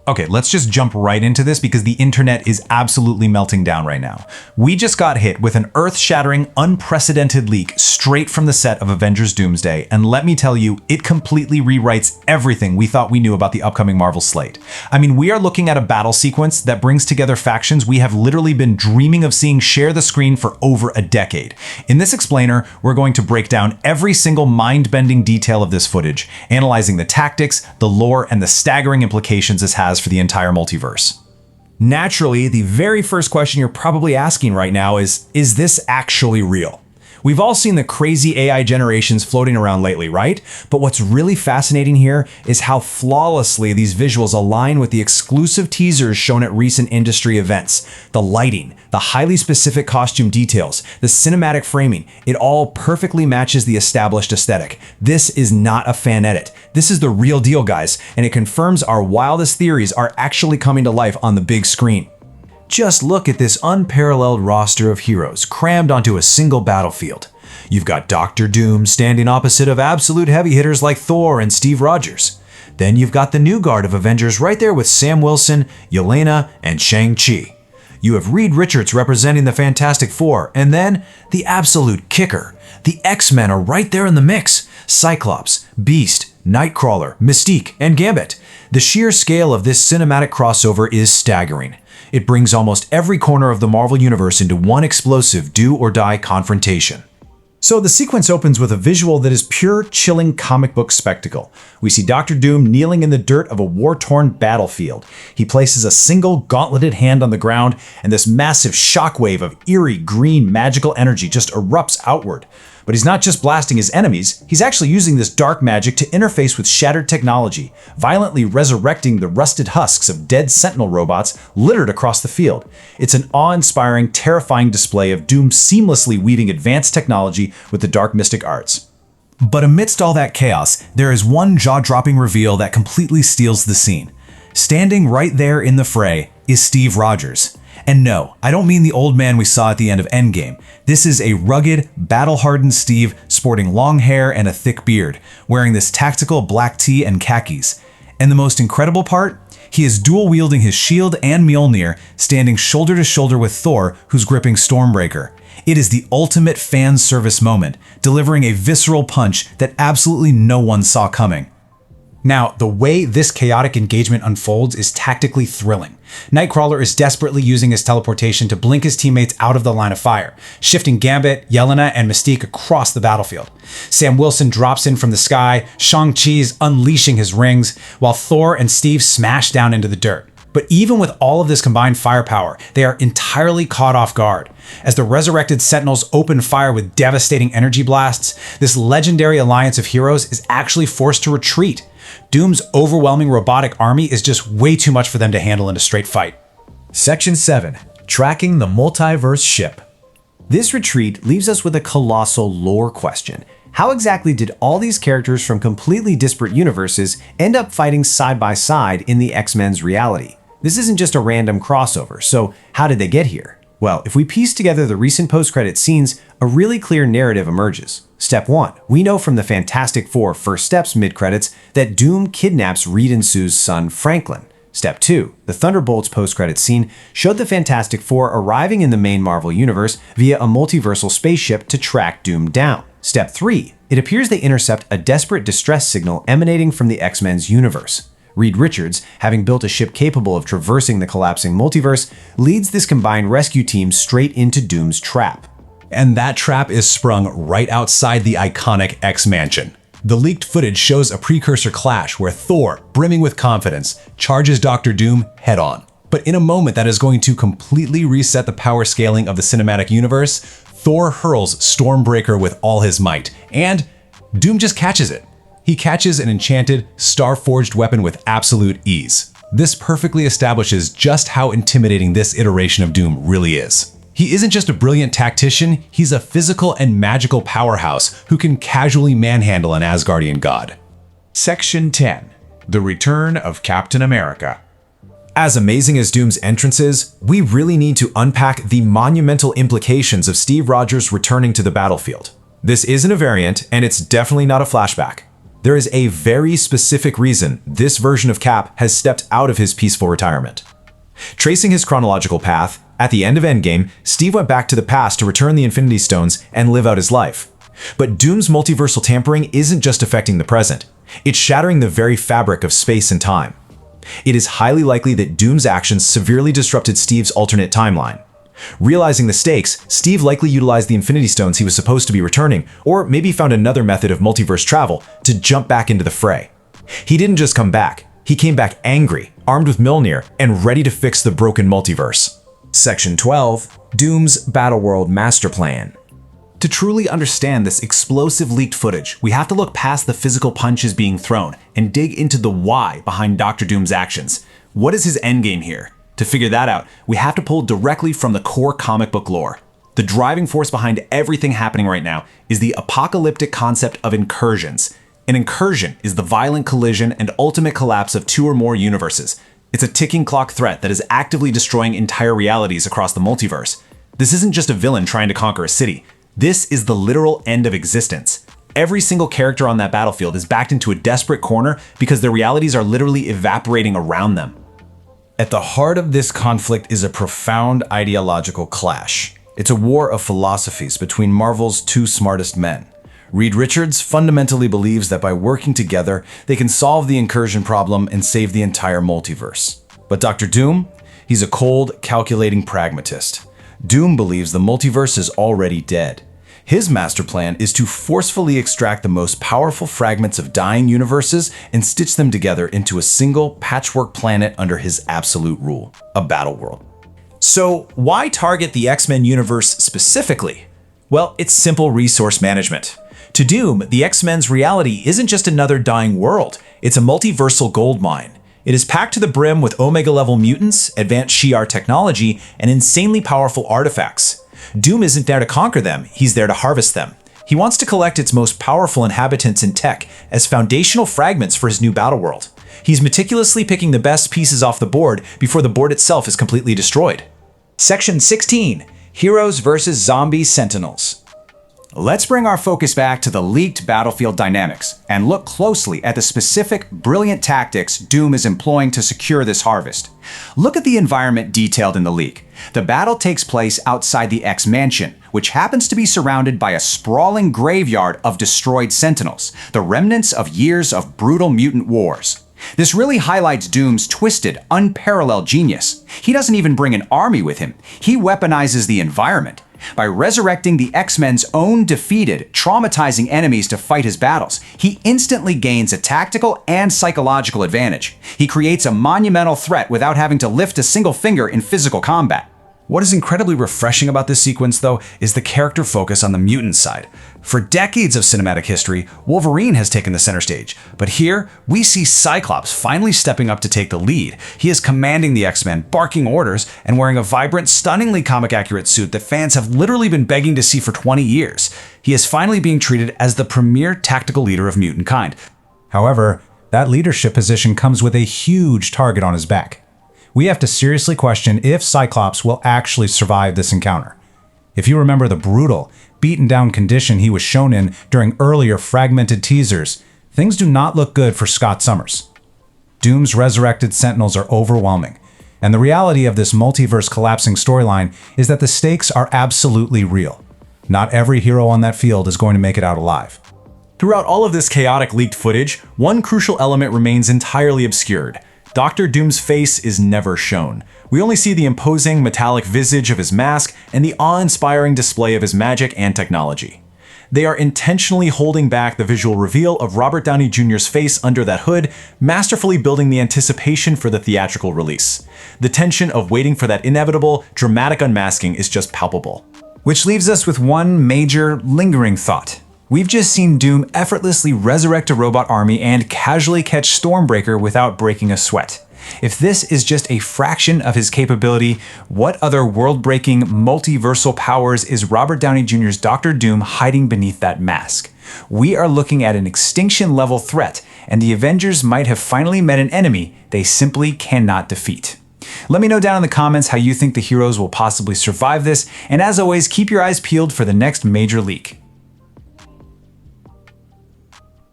Okay, let's just jump right into this because the internet is absolutely melting down right now. We just got hit with an earth-shattering, unprecedented leak straight from the set of Avengers Doomsday, and let me tell you, it completely rewrites everything we thought we knew about the upcoming Marvel slate. I mean, we are looking at a battle sequence that brings together factions we have literally been dreaming of seeing share the screen for over a decade. In this explainer, we're going to break down every single mind-bending detail of this footage, analyzing the tactics, the lore, and the staggering implications this has for the entire multiverse. Naturally, the very first question you're probably asking right now is this actually real? We've all seen the crazy AI generations floating around lately, right? But what's really fascinating here is how flawlessly these visuals align with the exclusive teasers shown at recent industry events. The lighting, the highly specific costume details, the cinematic framing, it all perfectly matches the established aesthetic. This is not a fan edit. This is the real deal, guys, and it confirms our wildest theories are actually coming to life on the big screen. Just look at this unparalleled roster of heroes crammed onto a single battlefield. You've got Doctor Doom standing opposite of absolute heavy hitters like Thor and Steve Rogers. Then you've got the new guard of Avengers right there with Sam Wilson, Yelena, and Shang-Chi. You have Reed Richards representing the Fantastic Four, and then the absolute kicker. The X-Men are right there in the mix. Cyclops, Beast, Nightcrawler, Mystique, and Gambit. The sheer scale of this cinematic crossover is staggering. It brings almost every corner of the Marvel Universe into one explosive do-or-die confrontation. So the sequence opens with a visual that is pure, chilling comic book spectacle. We see Doctor Doom kneeling in the dirt of a war-torn battlefield. He places a single gauntleted hand on the ground, and this massive shockwave of eerie green magical energy just erupts outward. But he's not just blasting his enemies, he's actually using this dark magic to interface with shattered technology, violently resurrecting the rusted husks of dead Sentinel robots littered across the field. It's an awe-inspiring, terrifying display of Doom seamlessly weaving advanced technology with the dark mystic arts. But amidst all that chaos, there is one jaw-dropping reveal that completely steals the scene. Standing right there in the fray is Steve Rogers. And no, I don't mean the old man we saw at the end of Endgame. This is a rugged, battle-hardened Steve sporting long hair and a thick beard, wearing this tactical black tee and khakis. And the most incredible part? He is dual-wielding his shield and Mjolnir, standing shoulder to shoulder with Thor, who's gripping Stormbreaker. It is the ultimate fan service moment, delivering a visceral punch that absolutely no one saw coming. Now, the way this chaotic engagement unfolds is tactically thrilling. Nightcrawler is desperately using his teleportation to blink his teammates out of the line of fire, shifting Gambit, Yelena, and Mystique across the battlefield. Sam Wilson drops in from the sky, Shang-Chi's unleashing his rings, while Thor and Steve smash down into the dirt. But even with all of this combined firepower, they are entirely caught off guard. As the resurrected Sentinels open fire with devastating energy blasts, this legendary alliance of heroes is actually forced to retreat. Doom's overwhelming robotic army is just way too much for them to handle in a straight fight. Section 7. Tracking the Multiverse Ship. This retreat leaves us with a colossal lore question. How exactly did all these characters from completely disparate universes end up fighting side by side in the X-Men's reality? This isn't just a random crossover, so how did they get here? Well, if we piece together the recent post-credit scenes, a really clear narrative emerges. Step 1. We know from the Fantastic Four First Steps mid-credits that Doom kidnaps Reed and Sue's son, Franklin. Step 2. The Thunderbolts post-credit scene showed the Fantastic Four arriving in the main Marvel universe via a multiversal spaceship to track Doom down. Step 3. It appears they intercept a desperate distress signal emanating from the X-Men's universe. Reed Richards, having built a ship capable of traversing the collapsing multiverse, leads this combined rescue team straight into Doom's trap. And that trap is sprung right outside the iconic X-Mansion. The leaked footage shows a precursor clash where Thor, brimming with confidence, charges Doctor Doom head-on. But in a moment that is going to completely reset the power scaling of the cinematic universe, Thor hurls Stormbreaker with all his might, and Doom just catches it. He catches an enchanted, star-forged weapon with absolute ease. This perfectly establishes just how intimidating this iteration of Doom really is. He isn't just a brilliant tactician, he's a physical and magical powerhouse who can casually manhandle an Asgardian god. Section 10. The Return of Captain America. As amazing as Doom's entrance is, we really need to unpack the monumental implications of Steve Rogers returning to the battlefield. This isn't a variant, and it's definitely not a flashback. There is a very specific reason this version of Cap has stepped out of his peaceful retirement. Tracing his chronological path, at the end of Endgame, Steve went back to the past to return the Infinity Stones and live out his life. But Doom's multiversal tampering isn't just affecting the present, it's shattering the very fabric of space and time. It is highly likely that Doom's actions severely disrupted Steve's alternate timeline. Realizing the stakes, Steve likely utilized the Infinity Stones he was supposed to be returning, or maybe found another method of multiverse travel to jump back into the fray. He didn't just come back, he came back angry, armed with Mjolnir, and ready to fix the broken multiverse. Section 12. Doom's Battleworld Master Plan. To truly understand this explosive leaked footage, we have to look past the physical punches being thrown and dig into the why behind Dr. Doom's actions. What is his endgame here? To figure that out, we have to pull directly from the core comic book lore. The driving force behind everything happening right now is the apocalyptic concept of incursions. An incursion is the violent collision and ultimate collapse of two or more universes. It's a ticking clock threat that is actively destroying entire realities across the multiverse. This isn't just a villain trying to conquer a city. This is the literal end of existence. Every single character on that battlefield is backed into a desperate corner because their realities are literally evaporating around them. At the heart of this conflict is a profound ideological clash. It's a war of philosophies between Marvel's two smartest men. Reed Richards fundamentally believes that by working together, they can solve the incursion problem and save the entire multiverse. But Dr. Doom? He's a cold, calculating pragmatist. Doom believes the multiverse is already dead. His master plan is to forcefully extract the most powerful fragments of dying universes and stitch them together into a single patchwork planet under his absolute rule, a battle world. So why target the X-Men universe specifically? Well, it's simple resource management. To Doom, the X-Men's reality isn't just another dying world, it's a multiversal goldmine. It is packed to the brim with Omega-level mutants, advanced Shi'ar technology, and insanely powerful artifacts. Doom isn't there to conquer them, he's there to harvest them. He wants to collect its most powerful inhabitants in tech as foundational fragments for his new battleworld. He's meticulously picking the best pieces off the board before the board itself is completely destroyed. Section 16. Heroes vs. Zombie Sentinels. Let's bring our focus back to the leaked battlefield dynamics and look closely at the specific, brilliant tactics Doom is employing to secure this harvest. Look at the environment detailed in the leak. The battle takes place outside the X-Mansion, which happens to be surrounded by a sprawling graveyard of destroyed Sentinels, the remnants of years of brutal mutant wars. This really highlights Doom's twisted, unparalleled genius. He doesn't even bring an army with him. He weaponizes the environment. By resurrecting the X-Men's own defeated, traumatizing enemies to fight his battles, he instantly gains a tactical and psychological advantage. He creates a monumental threat without having to lift a single finger in physical combat. What is incredibly refreshing about this sequence, though, is the character focus on the mutant side. For decades of cinematic history, Wolverine has taken the center stage, but here we see Cyclops finally stepping up to take the lead. He is commanding the X-Men, barking orders, and wearing a vibrant, stunningly comic-accurate suit that fans have literally been begging to see for 20 years. He is finally being treated as the premier tactical leader of mutant kind. However, that leadership position comes with a huge target on his back. We have to seriously question if Cyclops will actually survive this encounter. If you remember the brutal, beaten-down condition he was shown in during earlier fragmented teasers, things do not look good for Scott Summers. Doom's resurrected Sentinels are overwhelming, and the reality of this multiverse collapsing storyline is that the stakes are absolutely real. Not every hero on that field is going to make it out alive. Throughout all of this chaotic leaked footage, one crucial element remains entirely obscured. Dr. Doom's face is never shown. We only see the imposing, metallic visage of his mask and the awe-inspiring display of his magic and technology. They are intentionally holding back the visual reveal of Robert Downey Jr.'s face under that hood, masterfully building the anticipation for the theatrical release. The tension of waiting for that inevitable, dramatic unmasking is just palpable. Which leaves us with one major, lingering thought. We've just seen Doom effortlessly resurrect a robot army and casually catch Stormbreaker without breaking a sweat. If this is just a fraction of his capability, what other world-breaking, multiversal powers is Robert Downey Jr.'s Dr. Doom hiding beneath that mask? We are looking at an extinction-level threat, and the Avengers might have finally met an enemy they simply cannot defeat. Let me know down in the comments how you think the heroes will possibly survive this, and as always, keep your eyes peeled for the next major leak.